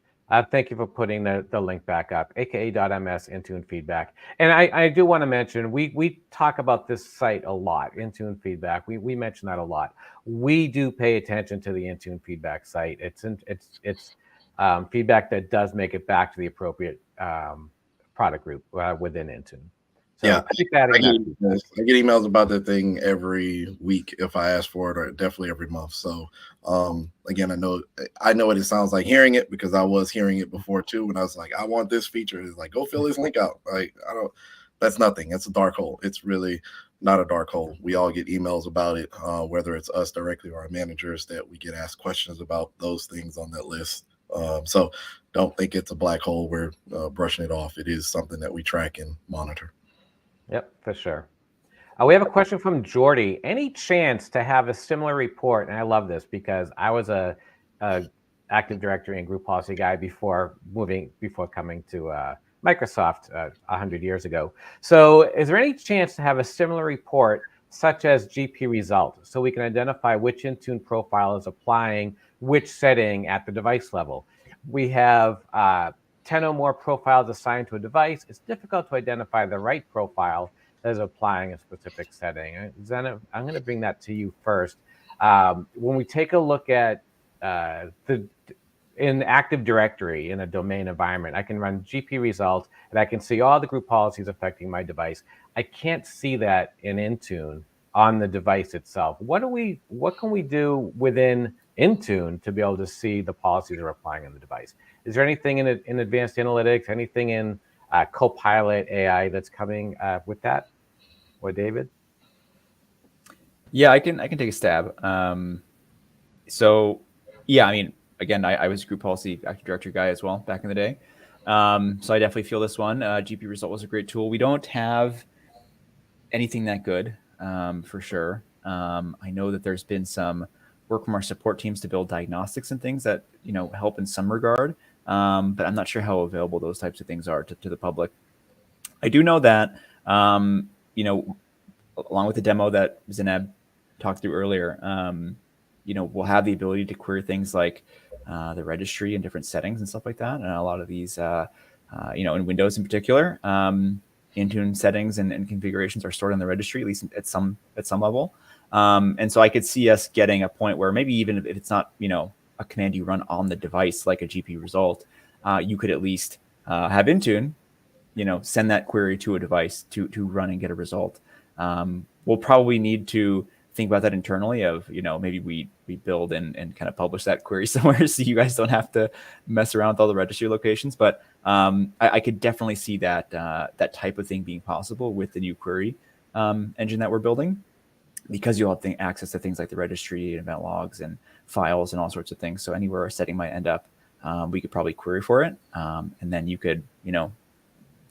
thank you for putting the link back up, aka.ms Intune feedback. And I do want to mention, we talk about this site a lot, Intune feedback. We mention that a lot. We do pay attention to the Intune feedback site. It's feedback that does make it back to the appropriate product group within Intune. So yeah, I get emails about that thing every week if I ask for it, or definitely every month. So again, I know what it sounds like hearing it, because I was hearing it before too. When I was like, I want this feature, it's like, go fill this link out. Like, that's nothing. It's a dark hole. It's really not a dark hole. We all get emails about it, whether it's us directly or our managers, that we get asked questions about those things on that list. So don't think it's a black hole. We're brushing it off. It is something that we track and monitor. Yep, for sure. We have a question from Jordy. Any chance to have a similar report? And I love this because I was a Active Directory and group policy guy before coming to Microsoft 100 years ago. So is there any chance to have a similar report such as GPResult, so we can identify which Intune profile is applying which setting at the device level? We have 10 or more profiles assigned to a device. It's difficult to identify the right profile that is applying a specific setting. Zena, I'm going to bring that to you first. When we take a look at in Active Directory in a domain environment, I can run GPResult and I can see all the group policies affecting my device. I can't see that in Intune on the device itself. What can we do within Intune to be able to see the policies that are applying on the device? Is there anything in advanced analytics, anything in Copilot AI that's coming with that? Or David? Yeah, I can take a stab. So yeah, I mean, again, I was a group policy Active Directory guy as well back in the day. So I definitely feel this one. GPResult was a great tool. We don't have anything that good for sure. I know that there's been some work from our support teams to build diagnostics and things that help in some regard, but I'm not sure how available those types of things are to the public. I do know that along with the demo that Zeneb talked through earlier, we'll have the ability to query things like the registry and different settings and stuff like that. And a lot of these, in Windows in particular, Intune settings and configurations are stored in the registry, at least at some level. And so I could see us getting a point where maybe even if it's not, a command you run on the device like a GPResult, you could at least have Intune, send that query to a device to run and get a result. We'll probably need to think about that internally of, maybe we build and kind of publish that query somewhere so you guys don't have to mess around with all the registry locations. But I could definitely see that type of thing being possible with the new query engine that we're building, because you'll have access to things like the registry and event logs and files and all sorts of things. So anywhere a setting might end up, we could probably query for it. And then you could,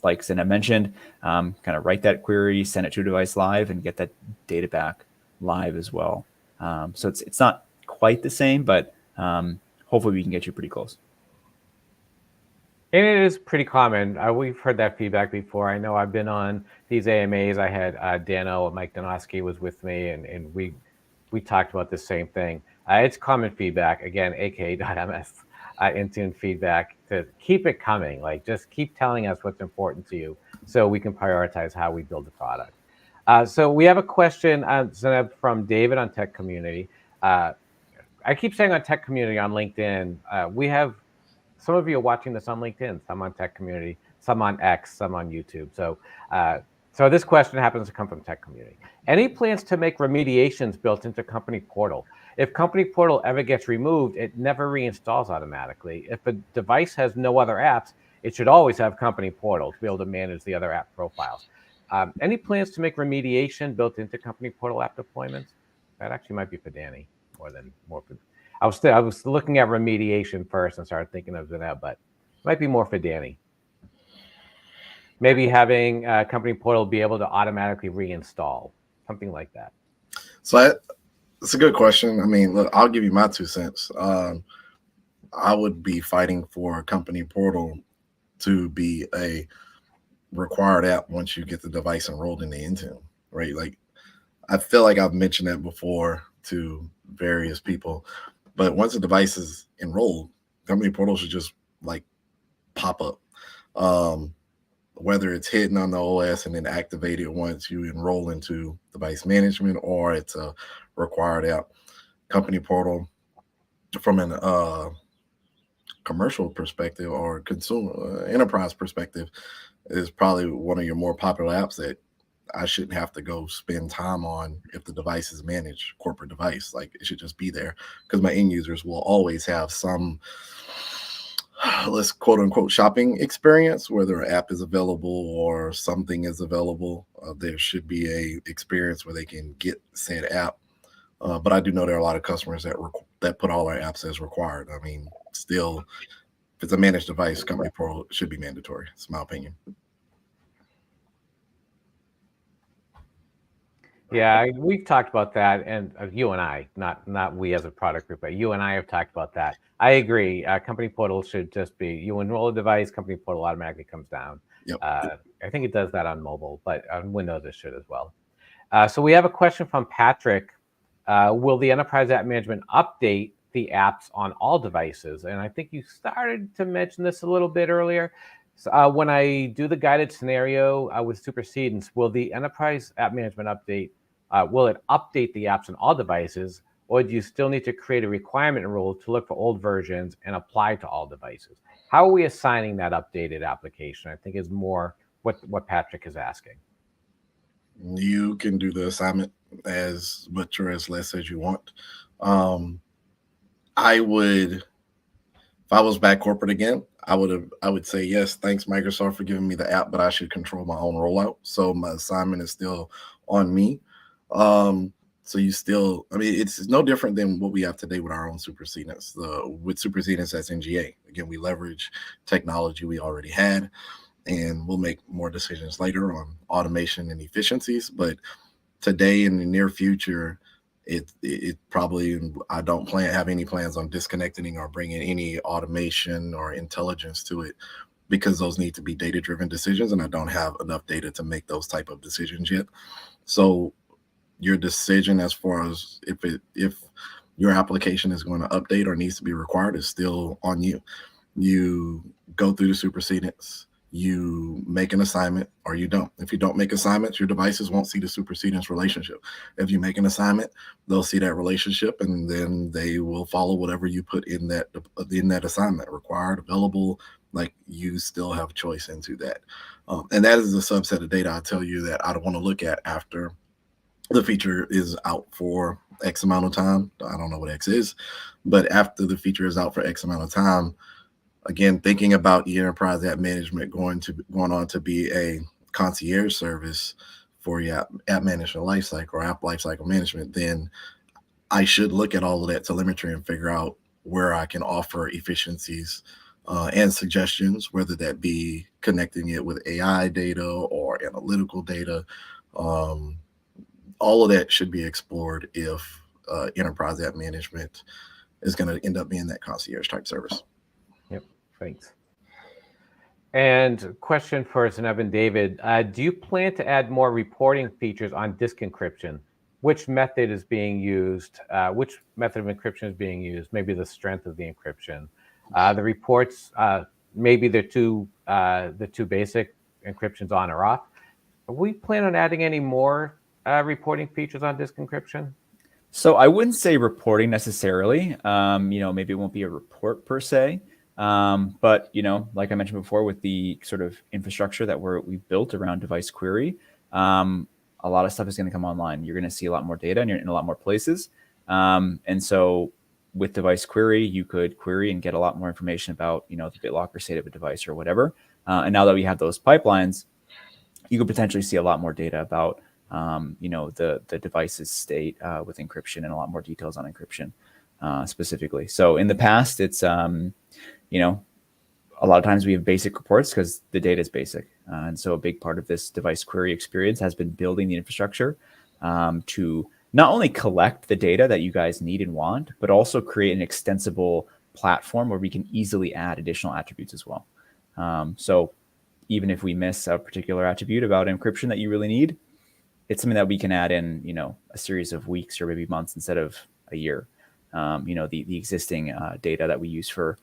like Zena mentioned, kind of write that query, send it to a device live, and get that data back live as well. So it's not quite the same, but hopefully we can get you pretty close. And it is pretty common. We've heard that feedback before. I know I've been on these AMAs. I had Dano, Mike Donosky was with me, and we talked about the same thing. It's common feedback, again, aka.ms Intune feedback, to keep it coming. Like, just keep telling us what's important to you so we can prioritize how we build the product. So we have a question, Zeneb, from David on Tech Community. I keep saying on Tech Community on LinkedIn, we have some of you are watching this on LinkedIn, some on Tech Community, some on X, some on YouTube. So, so this question happens to come from Tech Community. Any plans to make remediations built into Company Portal? If Company Portal ever gets removed, it never reinstalls automatically. If a device has no other apps, it should always have Company Portal to be able to manage the other app profiles. Any plans to make remediation built into Company Portal app deployments? That actually might be for Danny more for. I was looking at remediation first and started thinking of that, but it might be more for Danny. Maybe having Company Portal be able to automatically reinstall, something like that. So it's a good question. I mean, look, I'll give you my 2 cents. I would be fighting for Company Portal to be a required app once you get the device enrolled in the Intune, right? Like, I feel like I've mentioned that before to various people, but once the device is enrolled, Company Portal should just like pop up. Whether it's hidden on the OS and then activated once you enroll into device management, or it's a required app. Company Portal, from an commercial perspective or consumer enterprise perspective, is probably one of your more popular apps that I shouldn't have to go spend time on if the device is managed corporate device. Like, it should just be there because my end users will always have some, let's quote unquote, shopping experience, whether an app is available or something is available. There should be a experience where they can get said app. But I do know there are a lot of customers that put all our apps as required. I mean, still, if it's a managed device, Company Portal should be mandatory. It's my opinion. Yeah, we've talked about that, and you and I, not we as a product group, but you and I have talked about that. I agree. Company Portal should just be, you enroll a device, Company Portal automatically comes down. Yep. I think it does that on mobile, but on Windows it should as well. So we have a question from Patrick. Will the Enterprise App Management update the apps on all devices? And I think you started to mention this a little bit earlier. So, when I do the guided scenario with Supersedence, will the Enterprise App Management update, will it update the apps on all devices, or do you still need to create a requirement rule to look for old versions and apply to all devices? How are we assigning that updated application? I think is more what Patrick is asking. You can do the assignment as much or as less as you want. I would, if I was back corporate again, I would say, yes, thanks Microsoft for giving me the app, but I should control my own rollout. So my assignment is still on me. So you still, I mean, it's no different than what we have today with our own Supersedence. With Supersedence, that's NGA. Again, we leverage technology we already had, and we'll make more decisions later on automation and efficiencies. But today, in the near future, it probably, I don't have any plans on disconnecting or bringing any automation or intelligence to it, because those need to be data-driven decisions, and I don't have enough data to make those type of decisions yet. So your decision as far as if your application is going to update or needs to be required is still on you. You go through the Supersedence, you make an assignment, or you don't. If you don't make assignments, your devices won't see the Supersedence relationship. If you make an assignment, they'll see that relationship, and then they will follow whatever you put in that assignment, required, available. Like, you still have choice into that. And that is a subset of data I tell you that I don't want to look at after the feature is out for X amount of time. I don't know what X is, but after the feature is out for X amount of time, again, thinking about the Enterprise App Management going on to be a concierge service for your app management lifecycle or app lifecycle management, then I should look at all of that telemetry and figure out where I can offer efficiencies and suggestions, whether that be connecting it with AI data or analytical data. All of that should be explored if Enterprise App Management is going to end up being that concierge type service. Yep, thanks. And question for Zeneb and David, do you plan to add more reporting features on disk encryption? Which method is being used? Which method of encryption is being used? Maybe the strength of the encryption. The reports, maybe the two basic encryptions on or off. Are we plan on adding any more reporting features on disk encryption? So I wouldn't say reporting necessarily. Maybe it won't be a report per se, But like I mentioned before, with the sort of infrastructure that we've built around device query, a lot of stuff is going to come online. You're going to see a lot more data, and you're in a lot more places. And so with device query, you could query and get a lot more information about, the BitLocker state of a device or whatever. And now that we have those pipelines, you could potentially see a lot more data about, the device's state with encryption, and a lot more details on encryption specifically. So in the past, it's, a lot of times we have basic reports because the data is basic. And so a big part of this device query experience has been building the infrastructure to not only collect the data that you guys need and want, but also create an extensible platform where we can easily add additional attributes as well. So even if we miss a particular attribute about encryption that you really need, it's something that we can add in, a series of weeks or maybe months instead of a year. The existing data that we use for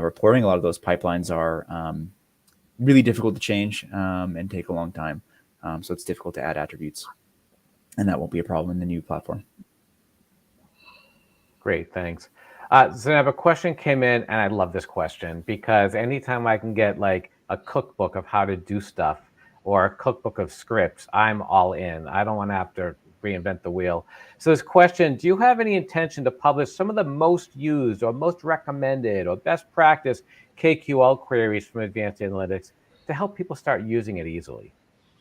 reporting, a lot of those pipelines are really difficult to change and take a long time. So it's difficult to add attributes, and that won't be a problem in the new platform. Great, thanks. Zanab, a question came in, and I love this question because anytime I can get like a cookbook of how to do stuff or a cookbook of scripts, I'm all in. I don't want to have to reinvent the wheel. So this question, do you have any intention to publish some of the most used or most recommended or best practice KQL queries from Advanced Analytics to help people start using it easily?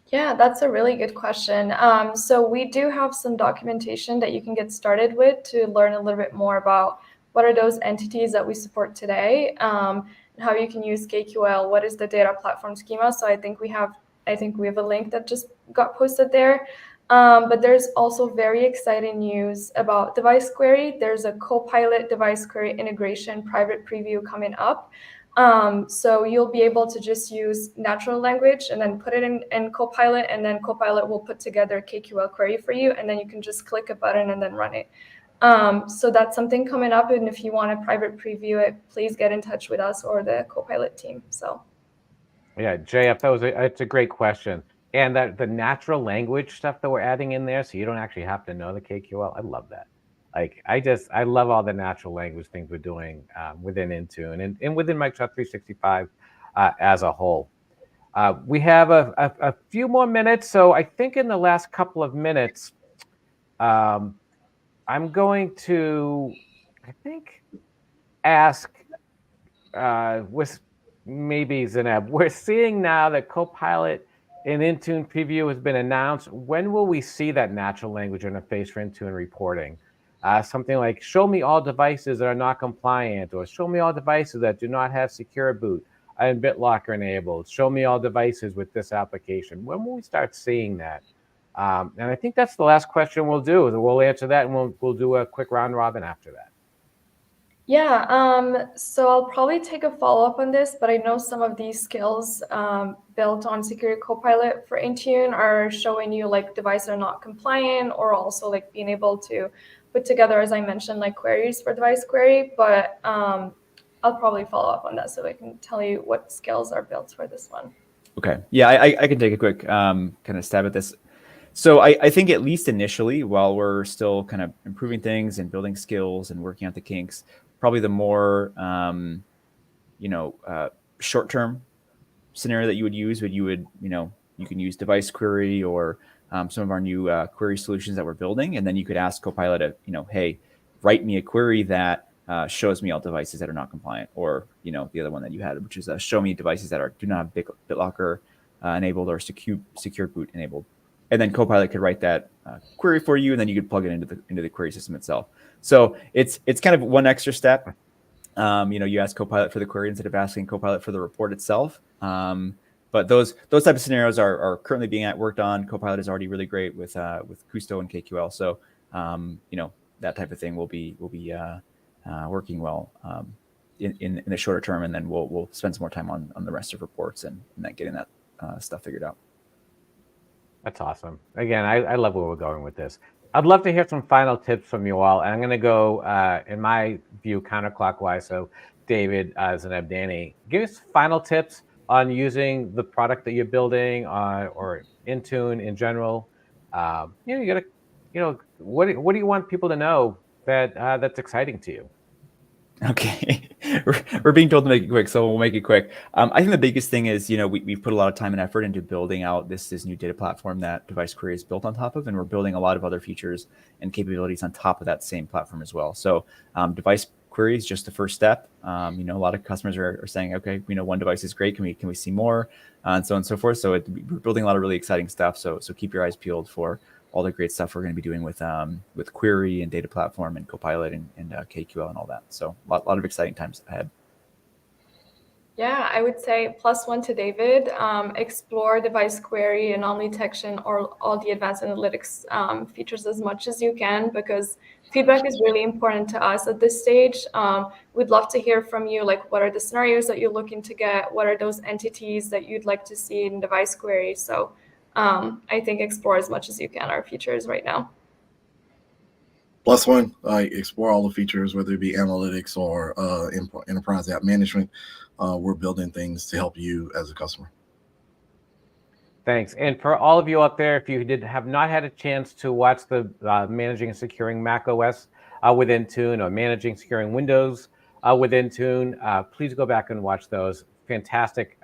Yeah, that's a really good question. So we do have some documentation that you can get started with to learn a little bit more about what are those entities that we support today, and how you can use KQL, what is the data platform schema. So I think we have a link that just got posted there. But there's also very exciting news about device query. There's a Copilot device query integration private preview coming up. So you'll be able to just use natural language and then put it in Copilot, and then Copilot will put together a KQL query for you, and then you can just click a button and then run it. So that's something coming up, and if you want to private preview it, please get in touch with us or the Copilot team. So yeah, JF, it's a great question. And that the natural language stuff that we're adding in there, so you don't actually have to know the KQL. I love that. Like, I love all the natural language things we're doing within Intune and within Microsoft 365 as a whole. We have a few more minutes. So I think in the last couple of minutes, I'm going to, ask with maybe Zanab. We're seeing now that Copilot in Intune preview has been announced. When will we see that natural language interface for Intune reporting? Something like show me all devices that are not compliant, or show me all devices that do not have Secure Boot and BitLocker enabled. Show me all devices with this application. When will we start seeing that? And I think that's the last question we'll do. We'll answer that, and we'll do a quick round robin after that. Yeah, so I'll probably take a follow-up on this, but I know some of these skills built on Secure Copilot for Intune are showing you like devices are not compliant, or also like being able to put together, as I mentioned, like queries for device query. But I'll probably follow up on that so I can tell you what skills are built for this one. Okay. Yeah, I can take a quick kind of stab at this. So I think at least initially, while we're still kind of improving things and building skills and working out the kinks, probably the more short-term scenario that you would use you can use device query or some of our new query solutions that we're building, and then you could ask Copilot to, hey, write me a query that shows me all devices that are not compliant, or the other one that you had, which is show me devices that do not have BitLocker enabled or Secure Boot enabled. And then Copilot could write that query for you, and then you could plug it into the query system itself. So it's kind of one extra step. You ask Copilot for the query instead of asking Copilot for the report itself. But those type of scenarios are currently being worked on. Copilot is already really great with Kusto and KQL. So that type of thing will be working well in the shorter term, and then we'll spend some more time on the rest of reports and then getting that stuff figured out. That's awesome. Again, I love where we're going with this. I'd love to hear some final tips from you all. And I'm going to go, in my view, counterclockwise. So David, Zanab, Danny, give us final tips on using the product that you're building or Intune in general. You gotta, what do you want people to know that's exciting to you? Okay, we're being told to make it quick, so we'll make it quick. I think the biggest thing is, we've put a lot of time and effort into building out this new data platform that Device Query is built on top of, and we're building a lot of other features and capabilities on top of that same platform as well. So Device Query is just the first step. A lot of customers are saying, okay, one device is great. Can we see more, and so on and so forth. So we're building a lot of really exciting stuff. So keep your eyes peeled for all the great stuff we're going to be doing with Query and Data Platform and Copilot and KQL and all that. So a lot of exciting times ahead. Yeah, I would say +1 to David. Explore Device Query, anomaly detection, or all the advanced analytics features as much as you can, because feedback is really important to us at this stage. We'd love to hear from you, like what are the scenarios that you're looking to get? What are those entities that you'd like to see in Device Query? So I think explore as much as you can our features right now. +1, explore all the features, whether it be analytics or enterprise app management. We're building things to help you as a customer. Thanks. And for all of you out there, if you have not had a chance to watch the Managing and Securing Mac OS with Intune, or Managing Securing Windows with Intune, please go back and watch those. Fantastic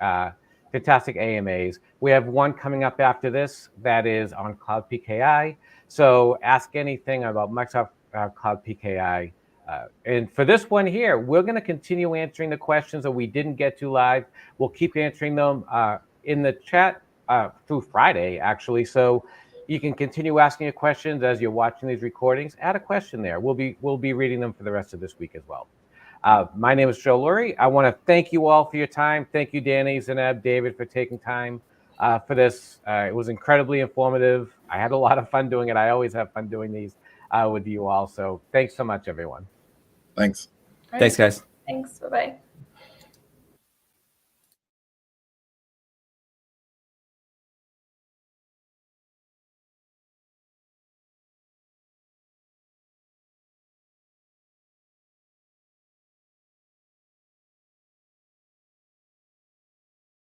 AMAs. We have one coming up after this that is on Cloud PKI. So ask anything about Microsoft Cloud PKI. And for this one here, we're going to continue answering the questions that we didn't get to live. We'll keep answering them in the chat through Friday, actually. So you can continue asking your questions as you're watching these recordings. Add a question there. We'll be reading them for the rest of this week as well. My name is Joe Lurie. I want to thank you all for your time. Thank you, Danny, Zeneb, David, for taking time for this. It was incredibly informative. I had a lot of fun doing it. I always have fun doing these with you all. So thanks so much, everyone. Thanks. Thanks, guys. Thanks. Bye-bye.